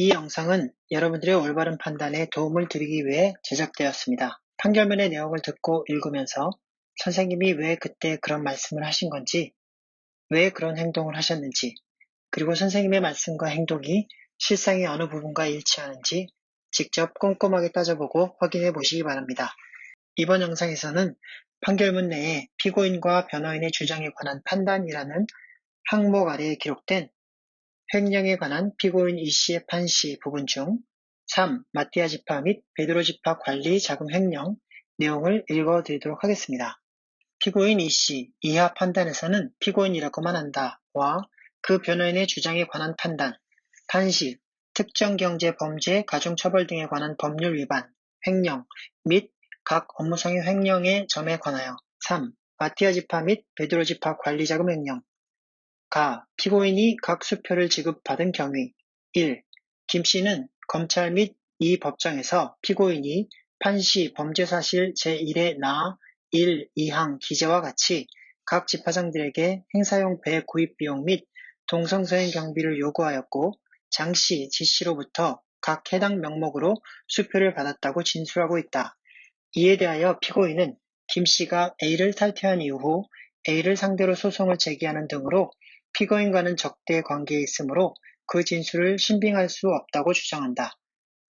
이 영상은 여러분들의 올바른 판단에 도움을 드리기 위해 제작되었습니다. 판결문의 내용을 듣고 읽으면서 선생님이 왜 그때 그런 말씀을 하신 건지, 왜 그런 행동을 하셨는지, 그리고 선생님의 말씀과 행동이 실상의 어느 부분과 일치하는지 직접 꼼꼼하게 따져보고 확인해 보시기 바랍니다. 이번 영상에서는 판결문 내에 피고인과 변호인의 주장에 관한 판단이라는 항목 아래에 기록된 횡령에 관한 피고인 E씨의 판시 부분 중 3. 마띠아 지파 및 베드로 지파 관리 자금 횡령 내용을 읽어드리도록 하겠습니다. 피고인 E씨 이하 판단에서는 피고인이라고만 한다와 그 변호인의 주장에 관한 판단, 판시, 특정 경제 범죄, 가중처벌 등에 관한 법률 위반, 횡령 및 각 업무상의 횡령의 점에 관하여 3. 마띠아 지파 및 베드로 지파 관리 자금 횡령 피고인이 각 수표를 지급받은 경위 1. 김씨는 검찰 및 이 법정에서 피고인이 판시 범죄사실 제1의 나 1, 2항 기재와 같이 각 지파장들에게 행사용 배 구입 비용 및 동성서행 경비를 요구하였고 장씨, 지씨로부터 각 해당 명목으로 수표를 받았다고 진술하고 있다. 이에 대하여 피고인은 김씨가 A를 탈퇴한 이후 A를 상대로 소송을 제기하는 등으로 피고인과는 적대 관계에 있으므로 그 진술을 신빙할 수 없다고 주장한다.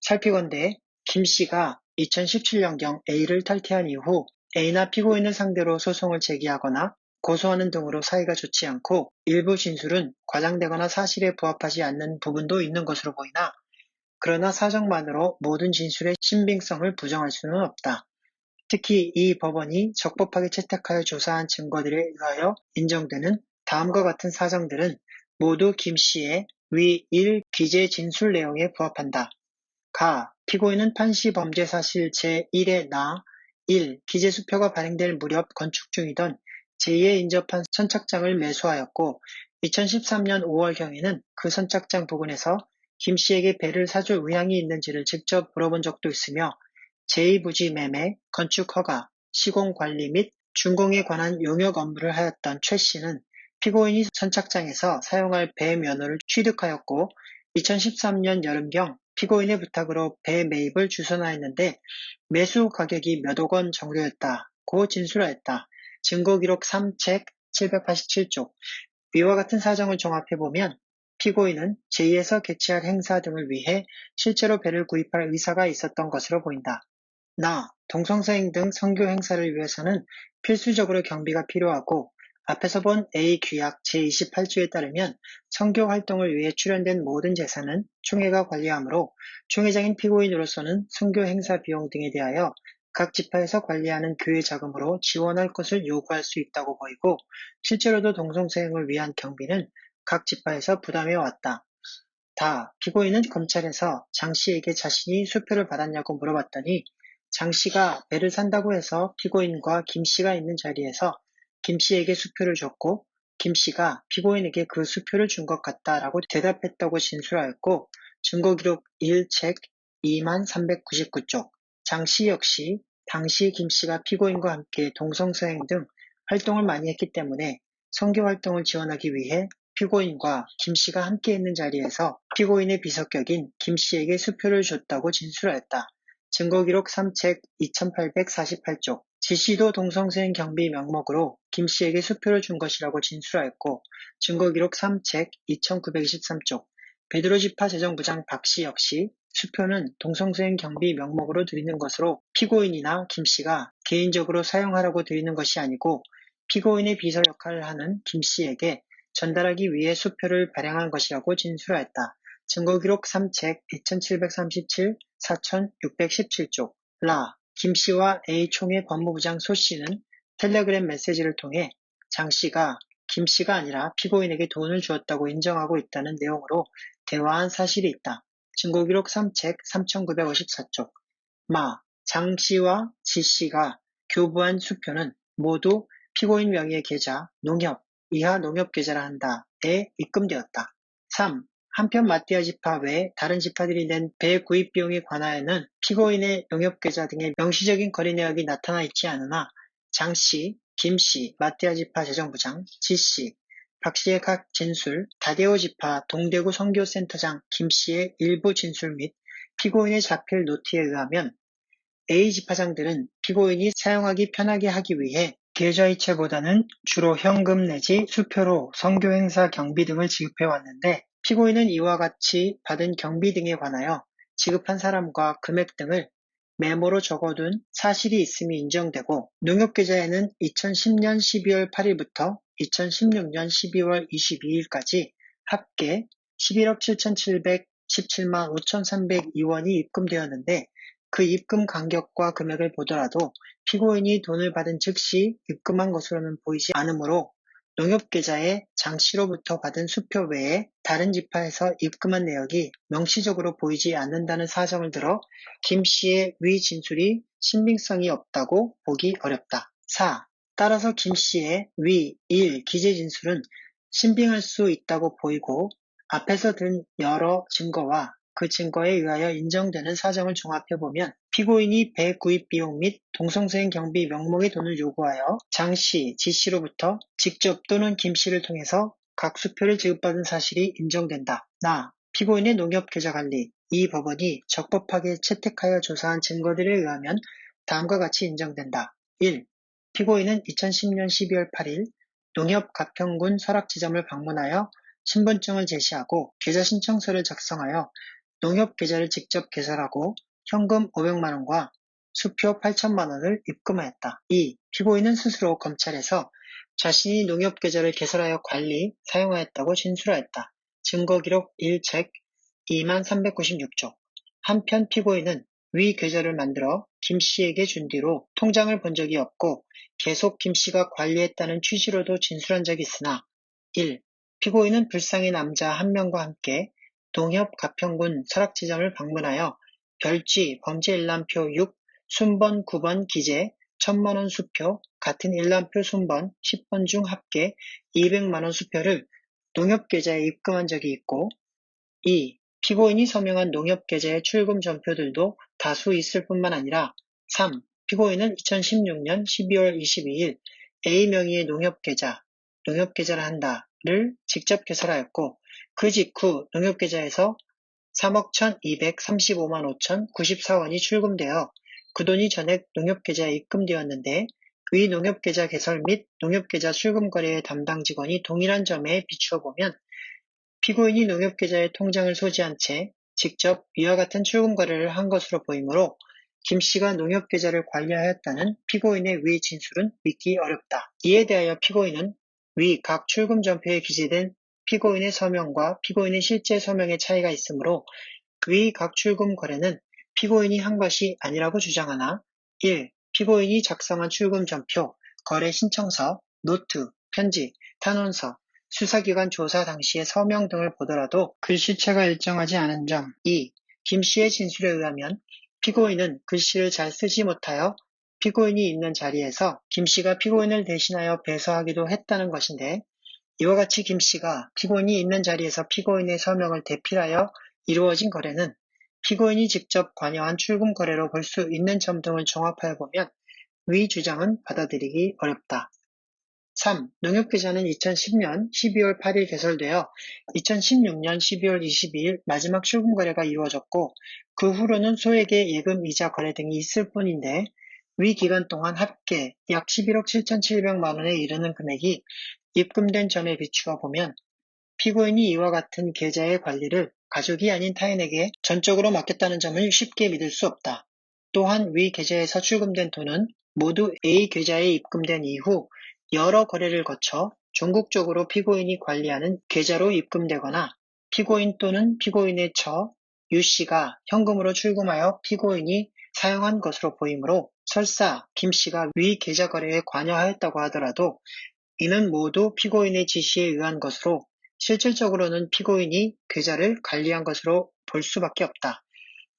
살피건대 김씨가 2017년경 A를 탈퇴한 이후 A나 피고인을 상대로 소송을 제기하거나 고소하는 등으로 사이가 좋지 않고 일부 진술은 과장되거나 사실에 부합하지 않는 부분도 있는 것으로 보이나 그러나 사정만으로 모든 진술의 신빙성을 부정할 수는 없다. 특히 이 법원이 적법하게 채택하여 조사한 증거들에 의하여 인정되는 다음과 같은 사정들은 모두 김씨의 위 1 기재 진술 내용에 부합한다. 피고인은 판시 범죄 사실 제1의 나 1. 기재 수표가 발행될 무렵 건축 중이던 제2에 인접한 선착장을 매수하였고 2013년 5월경에는 그 선착장 부근에서 김씨에게 배를 사줄 의향이 있는지를 직접 물어본 적도 있으며 제2부지 매매, 건축 허가, 시공 관리 및 준공에 관한 용역 업무를 하였던 최씨는 피고인이 선착장에서 사용할 배 면허를 취득하였고 2013년 여름경 피고인의 부탁으로 배 매입을 주선하였는데 매수 가격이 몇억 원 정도였다고 진술하였다. 증거기록 3책 787쪽 위와 같은 사정을 종합해보면 피고인은 제2에서 개최할 행사 등을 위해 실제로 배를 구입할 의사가 있었던 것으로 보인다. 동성서행 등 선교 행사를 위해서는 필수적으로 경비가 필요하고 앞에서 본 A 규약 제28조에 따르면 선교 활동을 위해 출연된 모든 재산은 총회가 관리하므로 총회장인 피고인으로서는 선교 행사 비용 등에 대하여 각 지파에서 관리하는 교회 자금으로 지원할 것을 요구할 수 있다고 보이고 실제로도 동성서행을 위한 경비는 각 지파에서 부담해 왔다. 피고인은 검찰에서 장씨에게 자신이 수표를 받았냐고 물어봤더니 장씨가 배를 산다고 해서 피고인과 김씨가 있는 자리에서 김씨에게 수표를 줬고 김씨가 피고인에게 그 수표를 준 것 같다라고 대답했다고 진술하였고 증거기록 1책 2399쪽 장씨 역시 당시 김씨가 피고인과 함께 동성서행 등 활동을 많이 했기 때문에 선교 활동을 지원하기 위해 피고인과 김씨가 함께 있는 자리에서 피고인의 비석격인 김씨에게 수표를 줬다고 진술하였다. 증거기록 3책 2848쪽 지씨도 동성서행 경비 명목으로 김씨에게 수표를 준 것이라고 진술하였고 증거기록 3책 2923쪽 베드로 지파 재정부장 박씨 역시 수표는 동성서행 경비 명목으로 드리는 것으로 피고인이나 김씨가 개인적으로 사용하라고 드리는 것이 아니고 피고인의 비서 역할을 하는 김씨에게 전달하기 위해 수표를 발행한 것이라고 진술하였다. 증거기록 3책 2737, 4617쪽 김씨와 A총회 법무부장 소씨는 텔레그램 메시지를 통해 장씨가 김씨가 아니라 피고인에게 돈을 주었다고 인정하고 있다는 내용으로 대화한 사실이 있다. 증거기록 3책 3954쪽 장씨와 지씨가 교부한 수표는 모두 피고인 명의의 계좌, 농협, 이하 농협계좌라 한다에 입금되었다. 3. 한편 마띠아 지파 외 다른 지파들이 낸 배 구입 비용에 관하여는 피고인의 농협계좌 등의 명시적인 거래 내역이 나타나 있지 않으나 장씨, 김씨, 마띠아 지파 재정부장, 지씨, 박씨의 각 진술, 다데오 지파 동대구 선교센터장 김씨의 일부 진술 및 피고인의 자필 노트에 의하면 A 지파장들은 피고인이 사용하기 편하게 하기 위해 계좌이체보다는 주로 현금 내지 수표로 선교행사 경비 등을 지급해왔는데 피고인은 이와 같이 받은 경비 등에 관하여 지급한 사람과 금액 등을 메모로 적어둔 사실이 있음이 인정되고 농협계좌에는 2010년 12월 8일부터 2016년 12월 22일까지 합계 11억 7,717만 5,302원이 입금되었는데 그 입금 간격과 금액을 보더라도 피고인이 돈을 받은 즉시 입금한 것으로는 보이지 않으므로 농협계좌에 장씨로부터 받은 수표 외에 다른 지파에서 입금한 내역이 명시적으로 보이지 않는다는 사정을 들어 김씨의 위 진술이 신빙성이 없다고 보기 어렵다. 4. 따라서 김씨의 위 1. 기재 진술은 신빙할 수 있다고 보이고 앞에서 든 여러 증거와 그 증거에 의하여 인정되는 사정을 종합해보면 피고인이 배 구입 비용 및 동성수행 경비 명목의 돈을 요구하여 장씨, 지씨로부터 직접 또는 김씨를 통해서 각 수표를 지급받은 사실이 인정된다. 나. 피고인의 농협계좌관리. 이 법원이 적법하게 채택하여 조사한 증거들에 의하면 다음과 같이 인정된다. 1. 피고인은 2010년 12월 8일 농협 가평군 설악지점을 방문하여 신분증을 제시하고 계좌 신청서를 작성하여 농협계좌를 직접 개설하고 현금 500만원과 수표 8천만원을 입금하였다. 2. 피고인은 스스로 검찰에서 자신이 농협계좌를 개설하여 관리, 사용하였다고 진술하였다. 증거기록 1책 2396쪽. 한편 피고인은 위 계좌를 만들어 김씨에게 준 뒤로 통장을 본 적이 없고 계속 김씨가 관리했다는 취지로도 진술한 적이 있으나 1. 피고인은 불상의 남자 한 명과 함께 농협 가평군 설악지점을 방문하여 별지 범죄 일람표 6 순번 9번 기재 1000만원 수표 같은 일람표 순번 10번 중 합계 200만원 수표를 농협계좌에 입금한 적이 있고 2. 피고인이 서명한 농협계좌의 출금 전표들도 다수 있을 뿐만 아니라 3. 피고인은 2016년 12월 22일 A 명의의 농협계좌를 한다를 직접 개설하였고 그 직후 농협계좌에서 3억 1,235만 5,094원이 출금되어 그 돈이 전액 농협계좌에 입금되었는데 위 농협계좌 개설 및 농협계좌 출금 거래의 담당 직원이 동일한 점에 비추어 보면 피고인이 농협계좌에 통장을 소지한 채 직접 위와 같은 출금 거래를 한 것으로 보이므로 김씨가 농협계좌를 관리하였다는 피고인의 위 진술은 믿기 어렵다. 이에 대하여 피고인은 위 각 출금 전표에 기재된 피고인의 서명과 피고인의 실제 서명의 차이가 있으므로 위 각 출금 거래는 피고인이 한 것이 아니라고 주장하나 1. 피고인이 작성한 출금 전표, 거래 신청서, 노트, 편지, 탄원서, 수사기관 조사 당시의 서명 등을 보더라도 글씨체가 일정하지 않은 점. 2. 김씨의 진술에 의하면 피고인은 글씨를 잘 쓰지 못하여 피고인이 있는 자리에서 김씨가 피고인을 대신하여 배서하기도 했다는 것인데 이와 같이 김씨가 피고인이 있는 자리에서 피고인의 서명을 대필하여 이루어진 거래는 피고인이 직접 관여한 출금 거래로 볼 수 있는 점 등을 종합하여 보면 위 주장은 받아들이기 어렵다. 3. 농협계좌는 2010년 12월 8일 개설되어 2016년 12월 22일 마지막 출금 거래가 이루어졌고 그 후로는 소액의 예금 이자 거래 등이 있을 뿐인데 위 기간 동안 합계 약 11억 7,700만 원에 이르는 금액이 입금된 점에 비추어 보면 피고인이 이와 같은 계좌의 관리를 가족이 아닌 타인에게 전적으로 맡겼다는 점을 쉽게 믿을 수 없다. 또한 위 계좌에서 출금된 돈은 모두 A 계좌에 입금된 이후 여러 거래를 거쳐 전국적으로 피고인이 관리하는 계좌로 입금되거나 피고인 또는 피고인의 처 유씨가 현금으로 출금하여 피고인이 사용한 것으로 보이므로 설사 김씨가 위 계좌 거래에 관여하였다고 하더라도 이는 모두 피고인의 지시에 의한 것으로 실질적으로는 피고인이 계좌를 관리한 것으로 볼 수밖에 없다.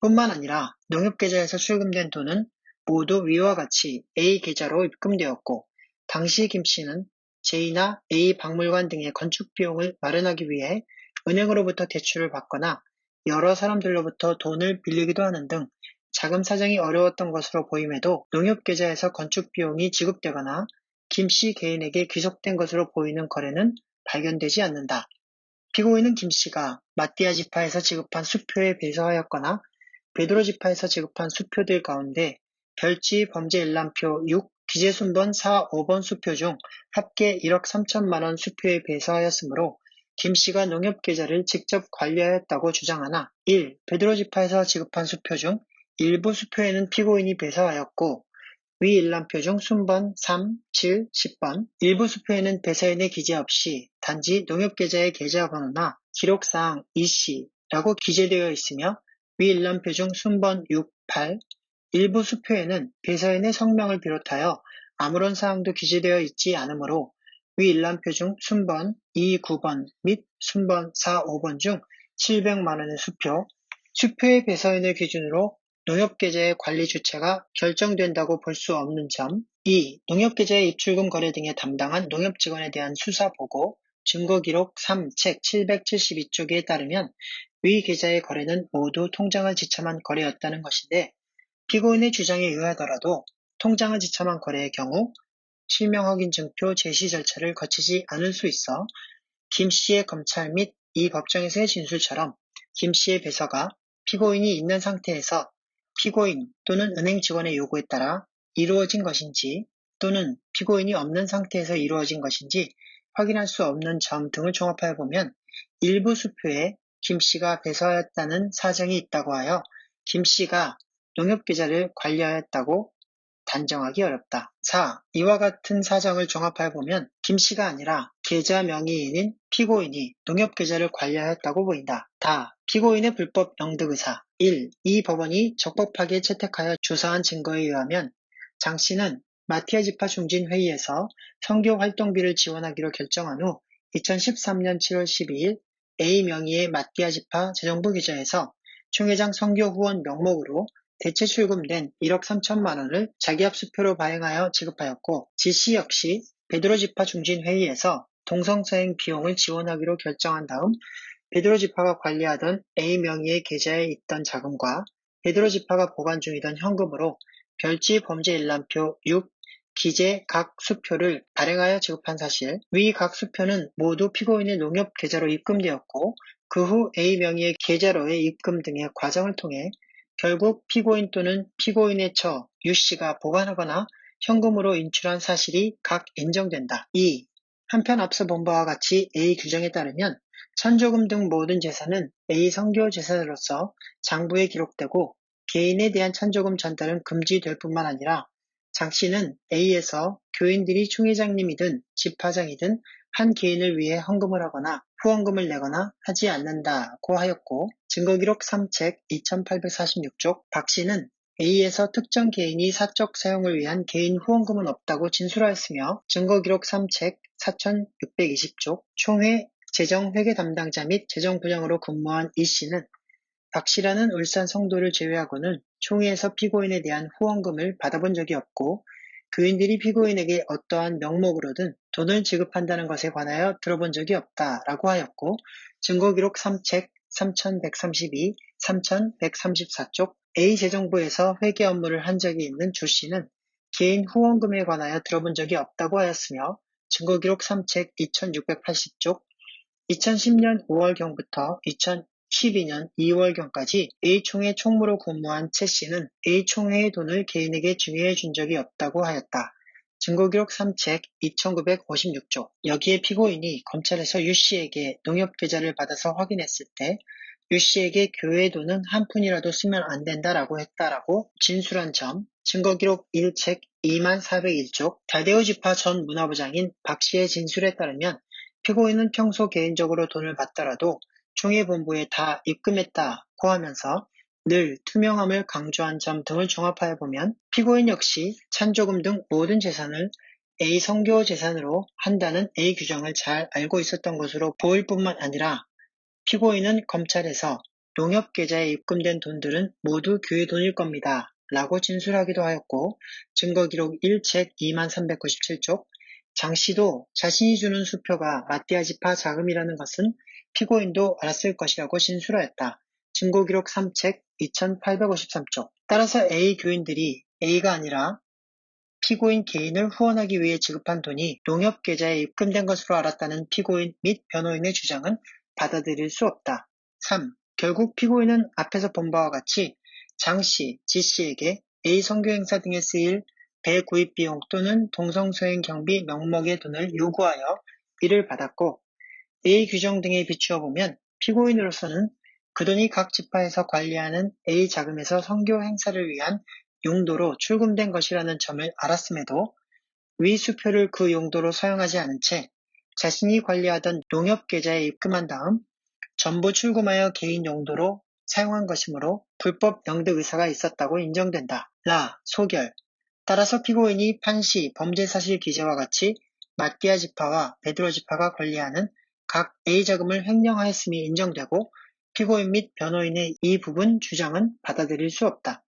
뿐만 아니라 농협계좌에서 출금된 돈은 모두 위와 같이 A 계좌로 입금되었고 당시 김씨는 J나 A 박물관 등의 건축 비용을 마련하기 위해 은행으로부터 대출을 받거나 여러 사람들로부터 돈을 빌리기도 하는 등 자금 사정이 어려웠던 것으로 보임에도 농협계좌에서 건축 비용이 지급되거나 김씨 개인에게 귀속된 것으로 보이는 거래는 발견되지 않는다. 피고인은 김씨가 마띠아 지파에서 지급한 수표에 배서하였거나 베드로 지파에서 지급한 수표들 가운데 별지 범죄 일람표 6, 기재순번 4, 5번 수표 중 합계 1억 3천만 원 수표에 배서하였으므로 김씨가 농협계좌를 직접 관리하였다고 주장하나 1. 베드로 지파에서 지급한 수표 중 일부 수표에는 피고인이 배서하였고 위 일람표 중 순번 3, 7, 10번 일부 수표에는 배서인의 기재 없이 단지 농협계좌의 계좌번호나 기록사항 이씨라고 기재되어 있으며 위 일람표 중 순번 6, 8 일부 수표에는 배서인의 성명을 비롯하여 아무런 사항도 기재되어 있지 않으므로 위 일람표 중 순번 2, 9번 및 순번 4, 5번 중 700만 원의 수표의 배서인을 기준으로 농협계좌의 관리 주체가 결정된다고 볼 수 없는 점. 2. 농협계좌의 입출금 거래 등에 담당한 농협직원에 대한 수사보고, 증거기록 3, 책 772쪽에 따르면 위 계좌의 거래는 모두 통장을 지참한 거래였다는 것인데 피고인의 주장에 의하더라도 통장을 지참한 거래의 경우 실명확인증표 제시 절차를 거치지 않을 수 있어 김씨의 검찰 및 이 법정에서의 진술처럼 김씨의 배서가 피고인이 있는 상태에서 피고인 또는 은행 직원의 요구에 따라 이루어진 것인지 또는 피고인이 없는 상태에서 이루어진 것인지 확인할 수 없는 점 등을 종합하여 보면 일부 수표에 김씨가 배서하였다는 사정이 있다고 하여 김씨가 농협계좌를 관리하였다고 단정하기 어렵다. 4. 이와 같은 사정을 종합하여 보면 김씨가 아니라 계좌 명의인인 피고인이 농협계좌를 관리하였다고 보인다. 다. 피고인의 불법 영득의사 1. 이 법원이 적법하게 채택하여 조사한 증거에 의하면 장씨는 마티아 지파 중진회의에서 선교 활동비를 지원하기로 결정한 후 2013년 7월 12일 A 명의의 마티아 지파 재정부 계좌에서 총회장 선교 후원 명목으로 대체 출금된 1억 3천만 원을 자기합 수표로 발행하여 지급하였고 지씨 역시 베드로 지파 중진회의에서 동성서행 비용을 지원하기로 결정한 다음 베드로 지파가 관리하던 A 명의의 계좌에 있던 자금과 베드로 지파가 보관 중이던 현금으로 별지 범죄 일람표 6 기재 각 수표를 발행하여 지급한 사실, 위 각 수표는 모두 피고인의 농협 계좌로 입금되었고 그 후 A 명의의 계좌로의 입금 등의 과정을 통해 결국 피고인 또는 피고인의 처 유씨가 보관하거나 현금으로 인출한 사실이 각 인정된다. 2. 한편 앞서 본 바와 같이 A 규정에 따르면 천조금 등 모든 재산은 A 선교 재산으로서 장부에 기록되고 개인에 대한 천조금 전달은 금지될 뿐만 아니라 장씨는 A에서 교인들이 총회장님이든 집화장이든 한 개인을 위해 헌금을 하거나 후원금을 내거나 하지 않는다고 하였고 증거기록 3책 2846쪽 박씨는 A에서 특정 개인이 사적 사용을 위한 개인 후원금은 없다고 진술하였으며 증거기록 3책 4620쪽 총회 재정회계 담당자 및 재정부장으로 근무한 이씨는 박씨라는 울산 성도를 제외하고는 총회에서 피고인에 대한 후원금을 받아본 적이 없고 교인들이 피고인에게 어떠한 명목으로든 돈을 지급한다는 것에 관하여 들어본 적이 없다라고 하였고 증거기록 3책 3132, 3134쪽 A재정부에서 회계 업무를 한 적이 있는 조씨는 개인 후원금에 관하여 들어본 적이 없다고 하였으며 증거기록 3책 2680쪽 2010년 5월경부터 2012년 2월경까지 A총회 총무로 근무한 최씨는 A총회의 돈을 개인에게 증여해 준 적이 없다고 하였다. 증거기록 3책 2956조 여기에 피고인이 검찰에서 유씨에게 농협계좌를 받아서 확인했을 때 유씨에게 교회의 돈은 한 푼이라도 쓰면 안 된다라고 했다라고 진술한 점 증거기록 1책 2401쪽 다데오 지파 전 문화부장인 박씨의 진술에 따르면 피고인은 평소 개인적으로 돈을 받더라도 총회본부에 다 입금했다고 하면서 늘 투명함을 강조한 점 등을 종합하여 보면 피고인 역시 찬조금 등 모든 재산을 A 선교 재산으로 한다는 A 규정을 잘 알고 있었던 것으로 보일 뿐만 아니라 피고인은 검찰에서 농협계좌에 입금된 돈들은 모두 교회 돈일 겁니다. 라고 진술하기도 하였고 증거기록 1책 2397쪽 장씨도 자신이 주는 수표가 마띠아 지파 자금이라는 것은 피고인도 알았을 것이라고 진술하였다. 증거기록 3책 2853쪽 따라서 A 교인들이 A가 아니라 피고인 개인을 후원하기 위해 지급한 돈이 농협계좌에 입금된 것으로 알았다는 피고인 및 변호인의 주장은 받아들일 수 없다. 3. 결국 피고인은 앞에서 본 바와 같이 장씨, 지씨에게 A 선교행사 등에 쓰일 배 구입 비용 또는 동성소행 경비 명목의 돈을 요구하여 이를 받았고, A 규정 등에 비추어 보면 피고인으로서는 그 돈이 각 지파에서 관리하는 A 자금에서 선교 행사를 위한 용도로 출금된 것이라는 점을 알았음에도 위 수표를 그 용도로 사용하지 않은 채 자신이 관리하던 농협계좌에 입금한 다음 전부 출금하여 개인 용도로 사용한 것이므로 불법 영득 의사가 있었다고 인정된다. 소결. 따라서 피고인이 판시, 범죄사실 기재와 같이 마띠아 지파와 베드로 지파가 관리하는 각 A 자금을 횡령하였음이 인정되고 피고인 및 변호인의 이 부분 주장은 받아들일 수 없다.